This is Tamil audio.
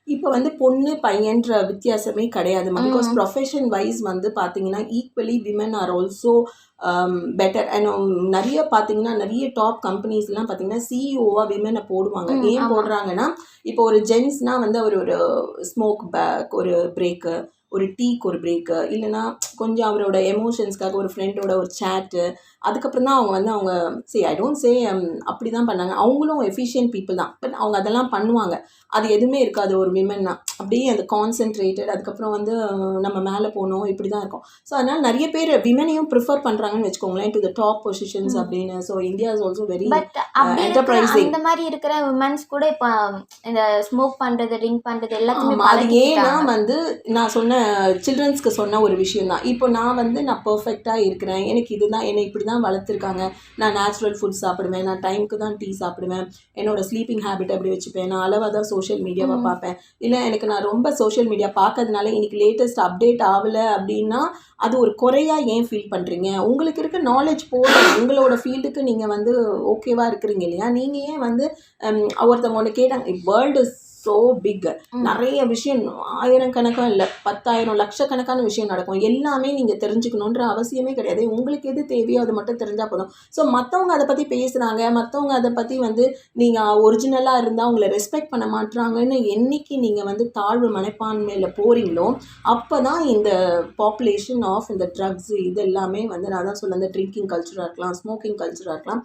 இப்போ வந்து பொண்ணு பையன்ற வித்தியாசமே கிடையாதுமா. பிகாஸ் ப்ரொஃபஷன் வைஸ் வந்து பார்த்தீங்கன்னா equally women are also better. And நிறைய பார்த்தீங்கன்னா நிறைய டாப் கம்பெனிஸ்லாம் பார்த்தீங்கன்னா சிஇஓவாக விமனை போடுவாங்க. ஏன் போடுறாங்கன்னா இப்போ ஒரு ஜென்ஸ்னால் வந்து அவர் ஒரு ஸ்மோக் பேக், ஒரு பிரேக்கு, ஒரு டீக்கு ஒரு பிரேக்கு, இல்லைனா கொஞ்சம் அவரோட எமோஷன்ஸ்க்காக ஒரு ஃப்ரெண்டோட ஒரு சேட்டு, அதுக்கப்புறம் தான் அவங்க வந்து அவங்க ஐ டோன்ட் சே அப்படி தான் பண்ணாங்க. அவங்களும் எஃபிஷியன்ட் பீப்புள் தான். பட் அவங்க அதெல்லாம் பண்ணுவாங்க. அது எதுவுமே இருக்காது ஒரு விமன்னா. அப்படியே அந்த கான்சென்ட்ரேட்டட், அதுக்கப்புறம் வந்து நம்ம மேலே போகணும், இப்படி தான் இருக்கும். ஸோ அதனால் நிறைய பேர் விமனையும் ப்ரிஃபர் பண்ணுறாங்கன்னு வச்சுக்கோங்களேன் டு த டாப் பொசிஷன்ஸ் அப்படின்னு. So India is also very enterprising. இந்த மாதிரி இருக்கிற விமன்ஸ் கூட இப்போ இந்த ஸ்மோக் பண்ணுறது, ட்ரிங்க் பண்ணுறது எல்லாத்தையுமே அது ஏன்னா வந்து நான் சொன்ன சில்ட்ரன்ஸ்க்கு சொன்ன ஒரு விஷயம் தான். இப்போ நான் வந்து நான் பர்ஃபெக்டாக இருக்கிறேன், எனக்கு இதுதான், என்னை இப்படி தான் வளர்த்துருக்காங்க, நான் நேச்சுரல் ஃபுட் சாப்பிடுவேன், நான் டைமுக்கு தான் டீ சாப்பிடுவேன், என்னோடய ஸ்லீப்பிங் ஹேபிட் அப்படி வச்சுப்பேன், நான் அளவாக தான் சோஷியல் மீடியாவை பார்ப்பேன், இல்லை எனக்கு நான் ரொம்ப சோஷியல் மீடியா பார்க்கறதுனால இன்றைக்கி லேட்டஸ்ட் அப்டேட் ஆகலை அப்படின்னா அது ஒரு குறையாக ஏன் ஃபீல் பண்ணுறீங்க? உங்களுக்கு இருக்க நாலேஜ் போதும், உங்களோட ஃபீல்டுக்கு நீங்கள் வந்து ஓகேவாக இருக்கிறீங்க இல்லையா? நீங்கள் ஏன் வந்து ஒருத்தவங்க ஒன்று கேட்டாங்க, வேர்ல்டு ஸோ பிக், நிறைய விஷயம் ஆயிரக்கணக்காக இல்லை 10,000 லட்சக்கணக்கான விஷயம் நடக்கும். எல்லாமே நீங்கள் தெரிஞ்சுக்கணுன்ற அவசியமே கிடையாது. உங்களுக்கு எது தேவையோ அது மட்டும் தெரிஞ்சால் போதும். ஸோ மற்றவங்க அதை பற்றி பேசுகிறாங்க, மற்றவங்க அதை பற்றி வந்து நீங்கள் ஒரிஜினலாக இருந்தால் உங்களை ரெஸ்பெக்ட் பண்ண மாட்டுறாங்கன்னு என்றைக்கு நீங்கள் வந்து தாழ்வு மனப்பான்மையில் போகிறீங்களோ அப்போ தான் இந்த பாப்புலேஷன் ஆஃப் இந்த ட்ரக்ஸு இது எல்லாமே வந்து நான் தான் சொல்ல, இந்த ட்ரிங்கிங் கல்ச்சராக இருக்கலாம், ஸ்மோக்கிங் கல்ச்சராக இருக்கலாம்,